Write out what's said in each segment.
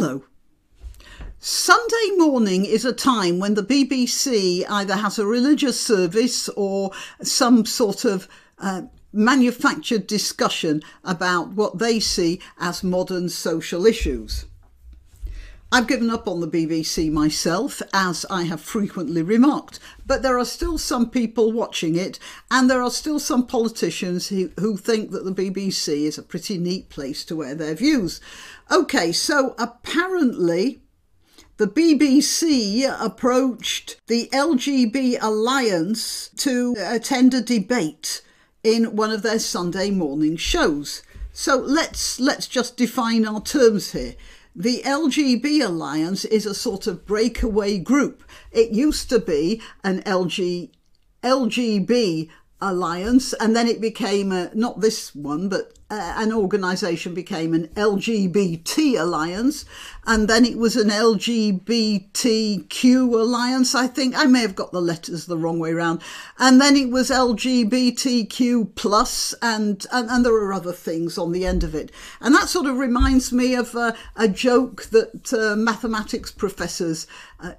Hello. Sunday morning is a time when the BBC either has a religious service or some sort of manufactured discussion about what they see as modern social issues. I've given up on the BBC myself, as I have frequently remarked, but there are still some people watching it, and there are still some politicians who think that the BBC is a pretty neat place to air their views. Okay, so apparently the BBC approached the LGB Alliance to attend a debate in one of their Sunday morning shows. So let's just define our terms here. The LGB Alliance is a sort of breakaway group. It used to be an LGB Alliance, and then it became not this one, but an organisation became an LGBT Alliance, and then it was an LGBTQ Alliance, I think. I may have got the letters the wrong way around. And then it was LGBTQ plus, and there are other things on the end of it. And that sort of reminds me of a joke that mathematics professors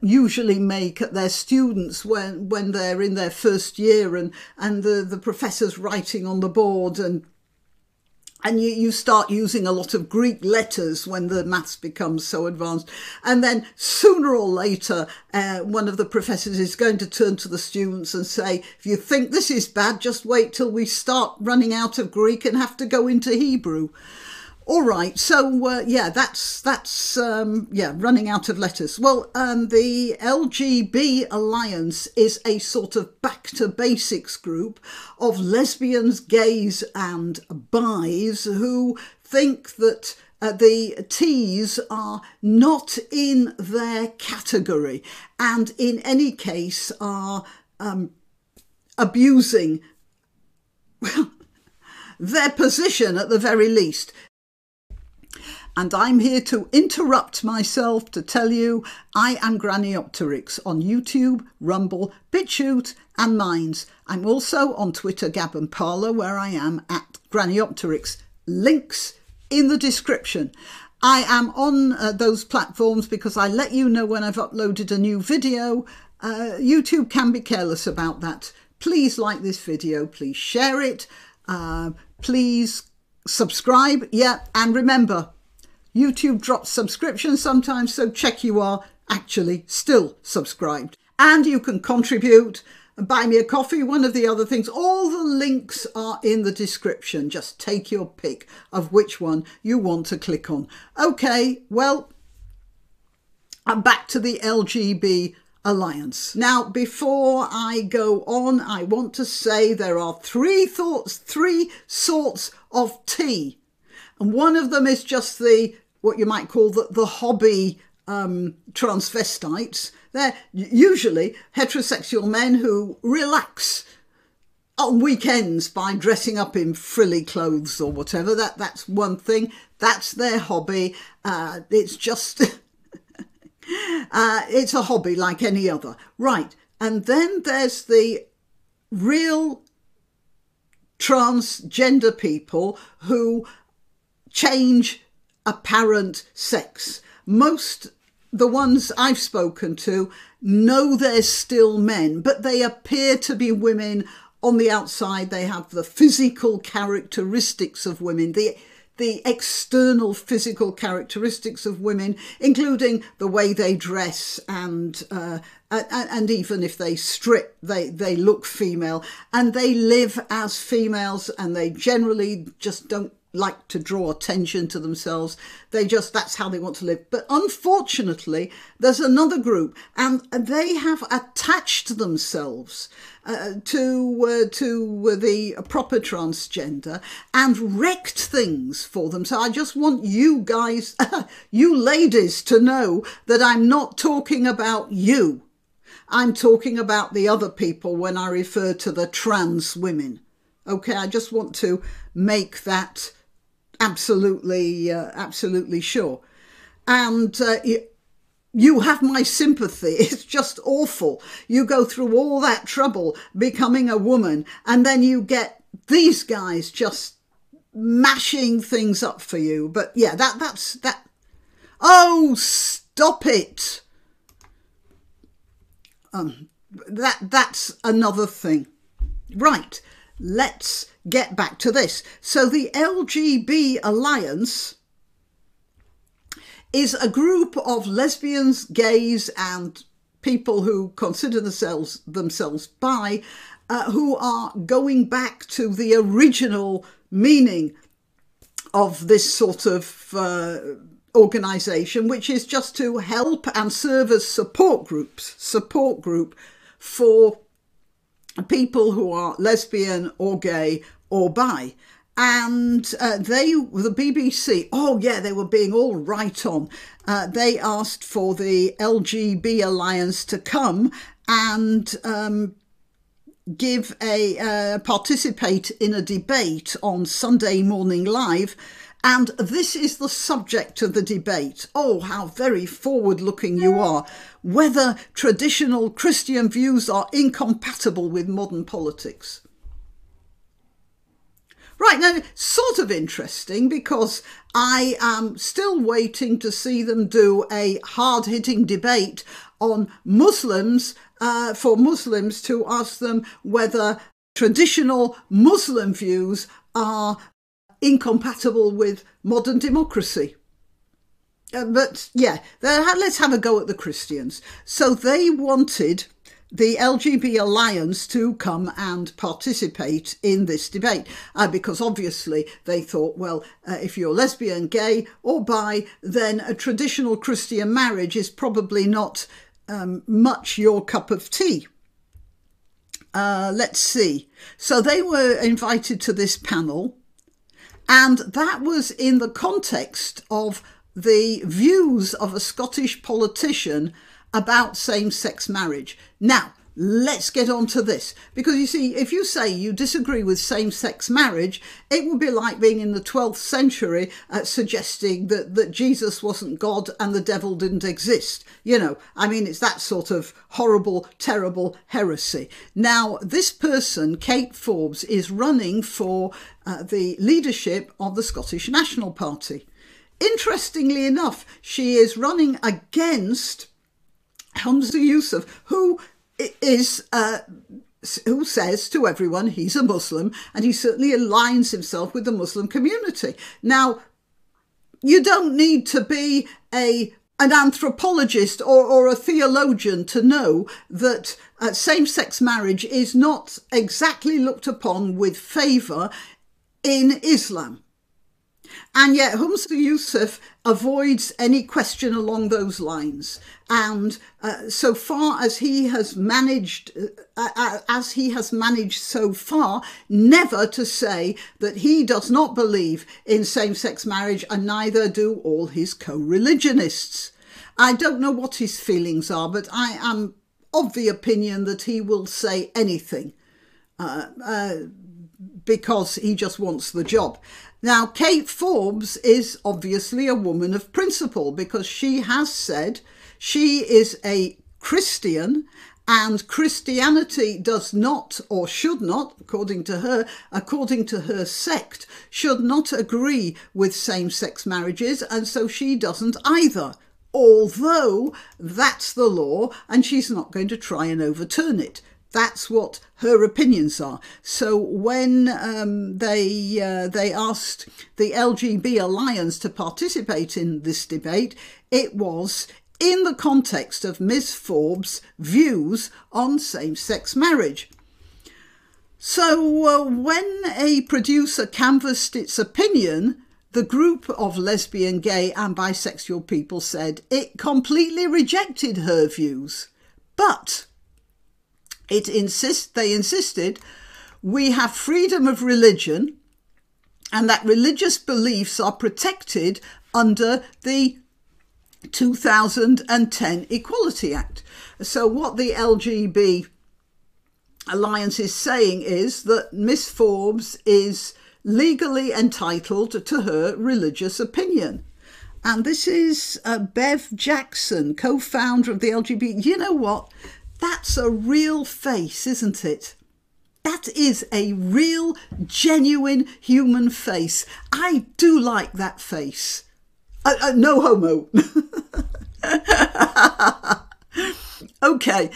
usually make at their students when they're in their first year, and the professor's writing on the board, and you start using a lot of Greek letters when the maths becomes so advanced. And then sooner or later, one of the professors is going to turn to the students and say, if you think this is bad, just wait till we start running out of Greek and have to go into Hebrew. All right, so yeah, that's running out of letters. Well, the LGB Alliance is a sort of back to basics group of lesbians, gays and bis who think that the T's are not in their category, and in any case are abusing, well, their position at the very least. And I'm here to interrupt myself to tell you I am Graniopteryx on YouTube, Rumble, BitChute and Minds. I'm also on Twitter, Gab and Parler, where I am at Graniopteryx. Links in the description. I am on those platforms because I let you know when I've uploaded a new video. YouTube can be careless about that. Please like this video, please share it, please subscribe, and remember, YouTube drops subscriptions sometimes, so check you are actually still subscribed. And you can contribute, buy me a coffee, one of the other things. All the links are in the description. Just take your pick of which one you want to click on. Okay, well, I'm back to the LGB Alliance. Now, before I go on, I want to say there are three sorts of tea. And one of them is just what you might call the hobby transvestites. They're usually heterosexual men who relax on weekends by dressing up in frilly clothes or whatever. That's one thing. That's their hobby. It's just, it's a hobby like any other. Right. And then there's the real transgender people who change apparent sex. The ones I've spoken to know they're still men, but they appear to be women on the outside. They have the physical characteristics of women, the external physical characteristics of women, including the way they dress, and even if they strip, they look female, and they live as females, and they generally just don't like to draw attention to themselves. That's how they want to live. But unfortunately, there's another group, and they have attached themselves to the proper transgender and wrecked things for them. So I just want you guys, you ladies, to know that I'm not talking about you. I'm talking about the other people when I refer to the trans women. Okay, I just want to make that absolutely sure. And you have my sympathy. It's just awful. You go through all that trouble becoming a woman, and then you get these guys just mashing things up for you. But yeah, that's Oh, stop it. That's another thing. Right, let's get back to this. So the LGB Alliance is a group of lesbians, gays and people who consider themselves bi, who are going back to the original meaning of this sort of organisation, which is just to help and serve as support group for people who are lesbian or gay or bi. And the BBC, oh yeah, they were being all right on. They asked for the LGB Alliance to come and participate in a debate on Sunday Morning Live. And this is the subject of the debate. Oh, how very forward-looking you are. Whether traditional Christian views are incompatible with modern politics. Right, now, sort of interesting, because I am still waiting to see them do a hard-hitting debate on Muslims, for Muslims, to ask them whether traditional Muslim views are incompatible with modern democracy. But yeah, let's have a go at the Christians. So they wanted the LGB Alliance to come and participate in this debate, because obviously they thought, well, if you're lesbian, gay or bi, then a traditional Christian marriage is probably not much your cup of tea. Let's see. So they were invited to this panel, and that was in the context of the views of a Scottish politician about same-sex marriage. Now, let's get on to this, because you see, if you say you disagree with same-sex marriage, it would be like being in the 12th century suggesting that Jesus wasn't God and the devil didn't exist. You know, I mean, it's that sort of horrible, terrible heresy. Now, this person, Kate Forbes, is running for the leadership of the Scottish National Party. Interestingly enough, she is running against Humza Yousaf, who says to everyone he's a Muslim, and he certainly aligns himself with the Muslim community. Now, you don't need to be an anthropologist or a theologian to know that same-sex marriage is not exactly looked upon with favour in Islam. And yet Humza Yousaf avoids any question along those lines. And so far as he has managed, so far, never to say that he does not believe in same-sex marriage, and neither do all his co-religionists. I don't know what his feelings are, but I am of the opinion that he will say anything because he just wants the job. Now, Kate Forbes is obviously a woman of principle, because she has said she is a Christian, and Christianity does not, or should not, according to her sect, should not agree with same-sex marriages, and so she doesn't either. Although that's the law, and she's not going to try and overturn it. That's what her opinions are. So when they asked the LGB Alliance to participate in this debate, it was in the context of Ms. Forbes' views on same-sex marriage. So when a producer canvassed its opinion, the group of lesbian, gay and bisexual people said it completely rejected her views. But they insisted we have freedom of religion, and that religious beliefs are protected under the 2010 Equality Act. So what the LGB Alliance is saying is that Miss Forbes is legally entitled to her religious opinion. And this is Bev Jackson, co-founder of the LGBT. You know what? That's a real face, isn't it? That is a real, genuine human face. I do like that face. No homo. Okay.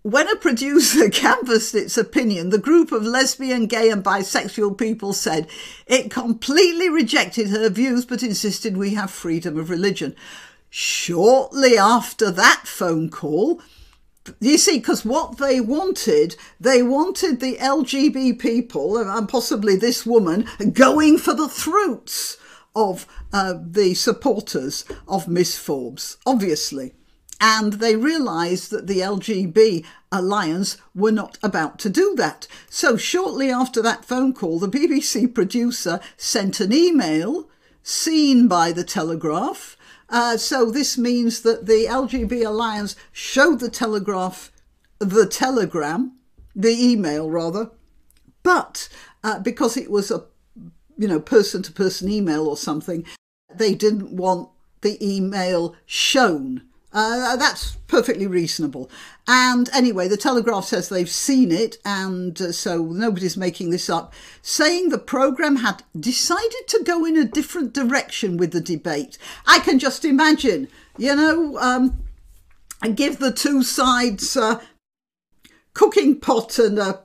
When a producer canvassed its opinion, the group of lesbian, gay and bisexual people said it completely rejected her views but insisted we have freedom of religion. Shortly after that phone call, you see, because what they wanted the LGB people, and possibly this woman, going for the throats of the supporters of Miss Forbes, obviously. And they realised that the LGB Alliance were not about to do that. So shortly after that phone call, the BBC producer sent an email seen by the Telegraph. So this means that the LGB Alliance showed the email rather, but because it was a person-to-person email or something, they didn't want the email shown. That's perfectly reasonable. And anyway, the Telegraph says they've seen it, and so nobody's making this up, saying the programme had decided to go in a different direction with the debate. I can just imagine, and give the two sides a cooking pot and a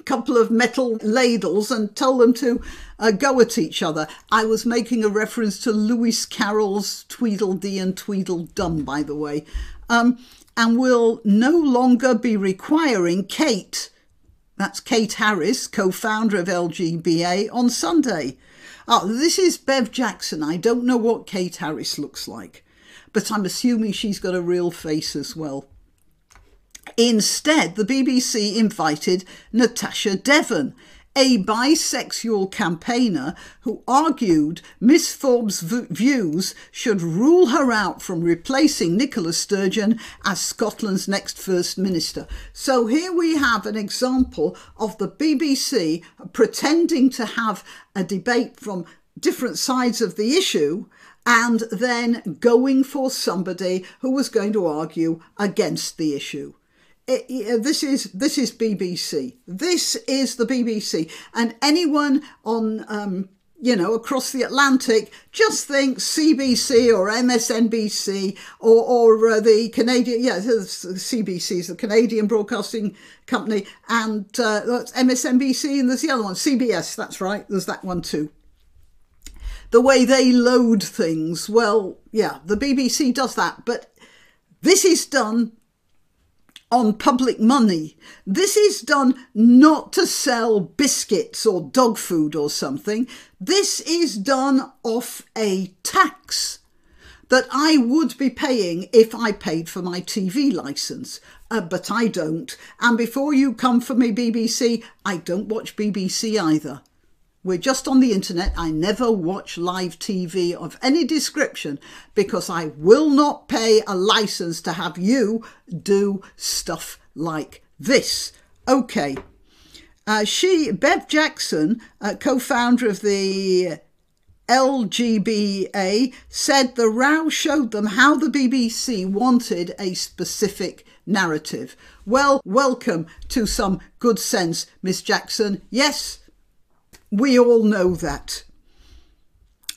couple of metal ladles and tell them to go at each other. I was making a reference to Lewis Carroll's Tweedledee and Tweedledum, by the way, and will no longer be requiring Kate, that's Kate Harris, co-founder of LGBA, on Sunday. This is Bev Jackson. I don't know what Kate Harris looks like, but I'm assuming she's got a real face as well. Instead, the BBC invited Natasha Devon, a bisexual campaigner who argued Miss Forbes' views should rule her out from replacing Nicola Sturgeon as Scotland's next First Minister. So here we have an example of the BBC pretending to have a debate from different sides of the issue and then going for somebody who was going to argue against the issue. This is BBC. This is the BBC, and anyone on across the Atlantic just thinks CBC or MSNBC or the Canadian CBC is the Canadian Broadcasting Company, and MSNBC, and there's the other one, CBS. That's right. There's that one too. The way they load things, well, yeah, the BBC does that, but this is done on public money. This is done not to sell biscuits or dog food or something. This is done off a tax that I would be paying if I paid for my TV licence, but I don't. And before you come for me, BBC, I don't watch BBC either. We're just on the internet. I never watch live TV of any description because I will not pay a licence to have you do stuff like this. Okay. Bev Jackson, co-founder of the LGBA, said the row showed them how the BBC wanted a specific narrative. Well, welcome to some good sense, Miss Jackson. Yes, we all know that.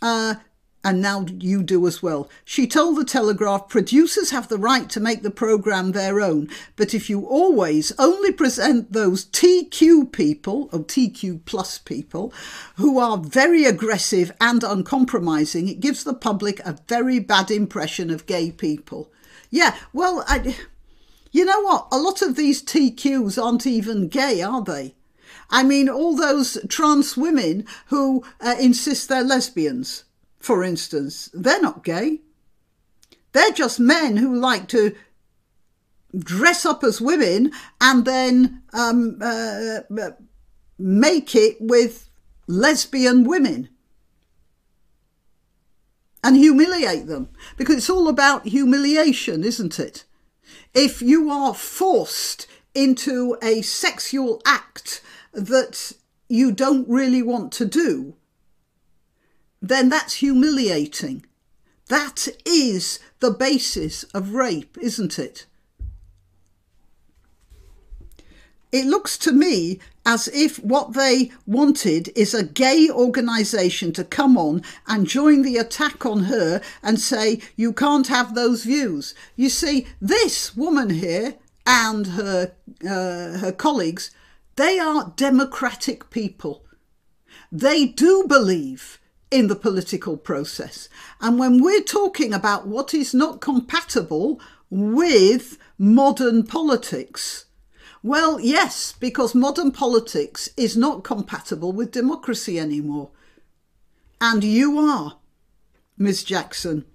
And now you do as well. She told the Telegraph, producers have the right to make the programme their own, but if you always only present those TQ people, or TQ plus people, who are very aggressive and uncompromising, it gives the public a very bad impression of gay people. Yeah, well, you know what? A lot of these TQs aren't even gay, are they? I mean, all those trans women who insist they're lesbians, for instance, they're not gay. They're just men who like to dress up as women and then make it with lesbian women and humiliate them, because it's all about humiliation, isn't it? If you are forced into a sexual act that you don't really want to do, then that's humiliating. That is the basis of rape, isn't it? it looks to me as if what they wanted is a gay organisation to come on and join the attack on her and say, you can't have those views. You see, this woman here and her colleagues, they are democratic people. They do believe in the political process. And when we're talking about what is not compatible with modern politics, well, yes, because modern politics is not compatible with democracy anymore. And you are, Ms. Jackson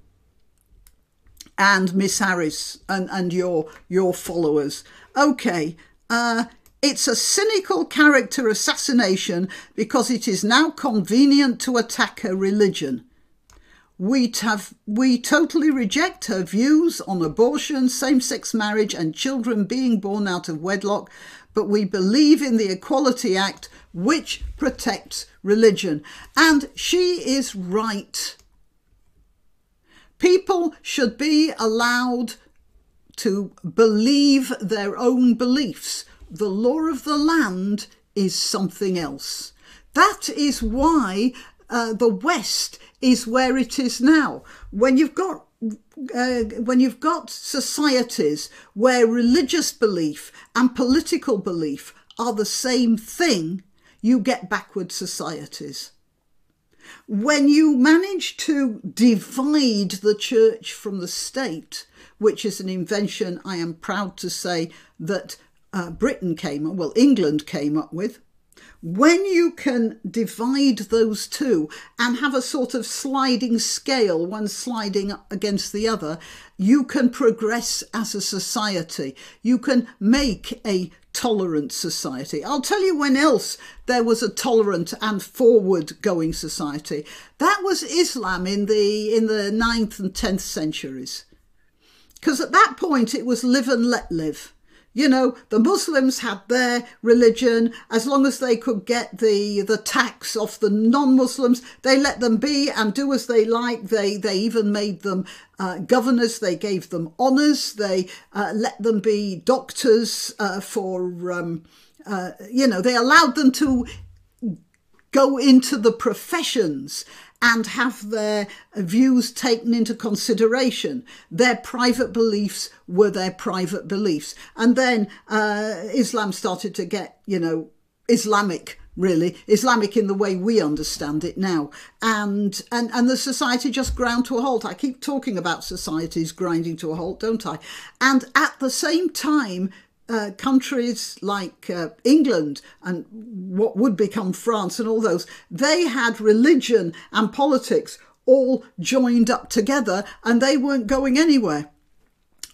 and Miss Harris and your followers. Okay, it's a cynical character assassination because it is now convenient to attack her religion. We totally reject her views on abortion, same-sex marriage and children being born out of wedlock, but we believe in the Equality Act, which protects religion. And she is right. People should be allowed to believe their own beliefs. The law of the land is something else. That is why the West is where it is now. When you've got societies where religious belief and political belief are the same thing, you get backward societies. When you manage to divide the church from the state, which is an invention, I am proud to say, that England came up with, when you can divide those two and have a sort of sliding scale, one sliding against the other, you can progress as a society. You can make a tolerant society. I'll tell you when else there was a tolerant and forward-going society. That was Islam in the 9th and 10th centuries. Because at that point it was live and let live. You know, the Muslims had their religion. As long as they could get the tax off the non-Muslims, they let them be and do as they like. They even made them governors. They gave them honours. They let them be doctors they allowed them to go into the professions and have their views taken into consideration. Their private beliefs were their private beliefs. And then Islam started to get, Islamic, really. Islamic in the way we understand it now. And the society just ground to a halt. I keep talking about societies grinding to a halt, don't I? And at the same time, countries like England and what would become France and all those, they had religion and politics all joined up together and they weren't going anywhere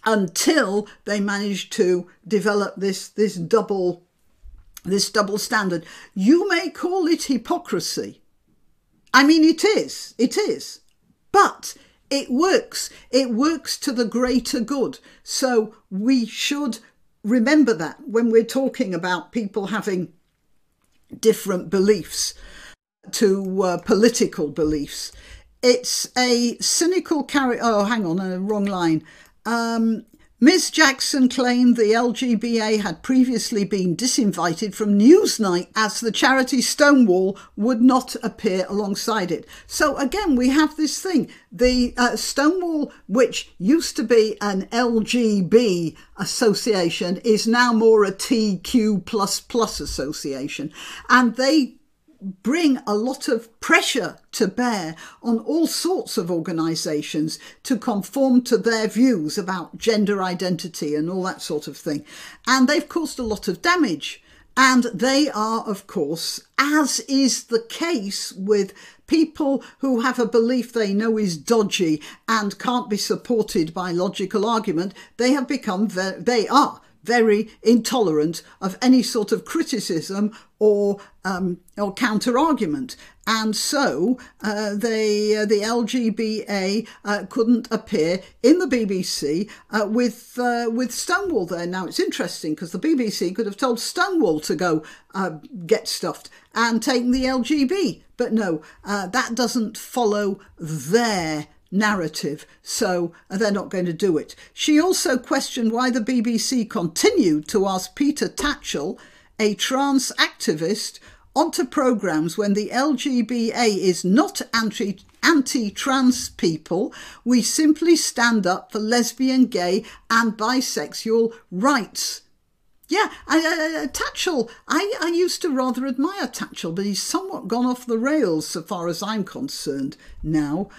until they managed to develop this double standard. You may call it hypocrisy. I mean, it is, but it works. It works to the greater good. So we should remember that when we're talking about people having different beliefs to political beliefs. It's a cynical wrong line. Ms. Jackson claimed the LGBA had previously been disinvited from Newsnight as the charity Stonewall would not appear alongside it. So again, we have this thing. The Stonewall, which used to be an LGB association, is now more a TQ++ association. And they bring a lot of pressure to bear on all sorts of organisations to conform to their views about gender identity and all that sort of thing. And they've caused a lot of damage. And they are, of course, as is the case with people who have a belief they know is dodgy and can't be supported by logical argument, they are very intolerant of any sort of criticism or counter-argument. And so the LGBA couldn't appear in the BBC with Stonewall there. Now, it's interesting because the BBC could have told Stonewall to go get stuffed and taken the LGB. But no, that doesn't follow their narrative, so they're not going to do it. She also questioned why the BBC continued to ask Peter Tatchell, a trans activist onto programmes when the LGBA is not anti-trans people. We simply stand up for lesbian, gay and bisexual rights. Yeah, Tatchell, I used to rather admire Tatchell, but he's somewhat gone off the rails so far as I'm concerned now.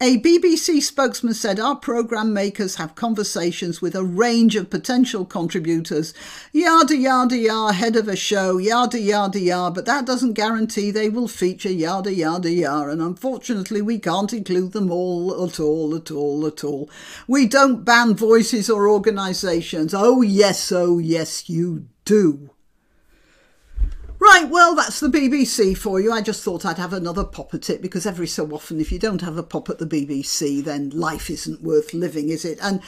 A BBC spokesman said, our programme makers have conversations with a range of potential contributors. Yada, yada, yada, head of a show, yada, yada, yada, but that doesn't guarantee they will feature yada, yada, yada. And unfortunately, we can't include them all at all. We don't ban voices or organisations. Oh, yes, you do. Right, well, that's the BBC for you. I just thought I'd have another pop at it because every so often, if you don't have a pop at the BBC, then life isn't worth living, is it? And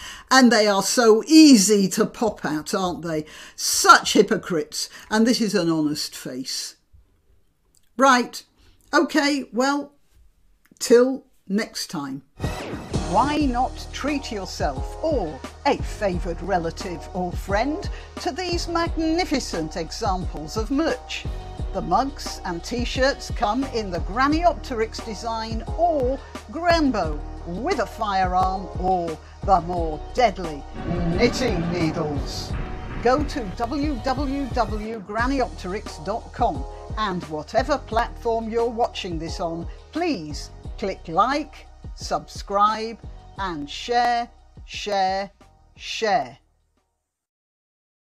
they are so easy to pop at, aren't they? Such hypocrites. And this is an honest face. Right. OK, well, till next time. Why not treat yourself or a favoured relative or friend to these magnificent examples of merch? The mugs and t-shirts come in the Graniopteryx design or Granbo with a firearm or the more deadly knitting needles. Go to www.graniopteryx.com and whatever platform you're watching this on, please click like, subscribe and share.